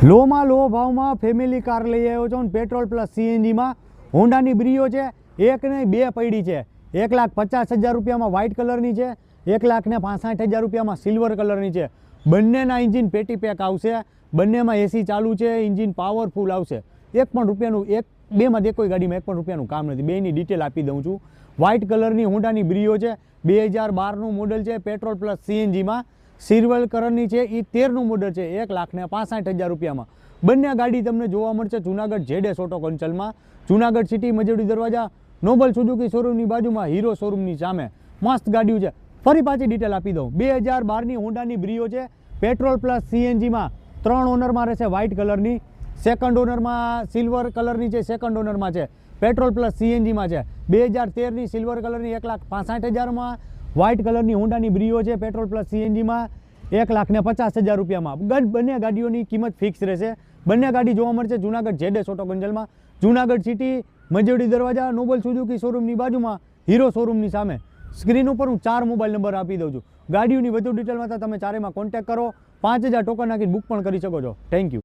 લોમાં લો ભાવમાં family car લઈ આવ્યો છું ને પેટ્રોલ પ્લસ સીએનજીમાં હોન્ડાની બ્રીઓ છે. એક નહીં બે પડી છે. 1,50,000 રૂપિયામાં વ્હાઇટ કલરની છે, 1,65,000 રૂપિયામાં સિલ્વર કલરની છે. બંનેના એન્જિન પેટી પેક આવશે, બંનેમાં એસી ચાલુ છે, એન્જિન પાવરફુલ આવશે. એક પણ રૂપિયાનું બેમાંથી કોઈ ગાડીમાં એક પણ રૂપિયાનું કામ નથી. બેની ડિટેલ આપી દઉં છું. વ્હાઇટ કલરની હોન્ડાની બ્રીઓ છે, 2012નું મોડલ છે, પેટ્રોલ પ્લસ સીએનજીમાં. સિલ્વર કલરની છે, એ 13નું મોડલ છે, 1,65,000 રૂપિયામાં. બંને ગાડી તમને જોવા મળશે જુનાગઢ જેડેસ ઓટો કંચલમાં, જુનાગઢ સિટી, મજેડી દરવાજા, નોબલ સુઝુકી શોરૂમની બાજુમાં, હીરો શોરૂમની સામે. મસ્ત ગાડીઓ છે. ફરી પાછી ડિટેલ આપી દઉં. 2012ની હોન્ડાની બ્રીઓ છે, પેટ્રોલ પ્લસ સીએનજીમાં. 3 ઓનરમાં રહેશે વ્હાઇટ કલરની, સેકન્ડ ઓનરમાં સિલ્વર કલરની છે, સેકન્ડ ઓનરમાં છે, પેટ્રોલ પ્લસ સીએનજીમાં છે. 2013ની સિલ્વર કલરની 1,65,000માં, વ્હાઇટ કલરની હોન્ડાની બ્રીઓ છે, પેટ્રોલ પ્લસ સીએનજીમાં 1,50,000 રૂપિયામાં. બંને ગાડીઓની કિંમત ફિક્સ રહેશે. બંને ગાડી જોવા મળશે જુનાગઢ જેડેસ ઓટો કંચલમાં, જુનાગઢ સિટી, મજેડી દરવાજા, નોબલ સુઝુકી શોરૂમની બાજુમાં, હીરો શોરૂમની સામે. સ્ક્રીન ઉપર હું 4 મોબાઈલ નંબર આપી દઉં છું. ગાડીઓની વધુ ડિટેલ માટે તમે ચારેમાં કોન્ટેક્ટ કરો. 5,000 ટોકન નાખીને બુક પણ કરી શકો છો. Thank you.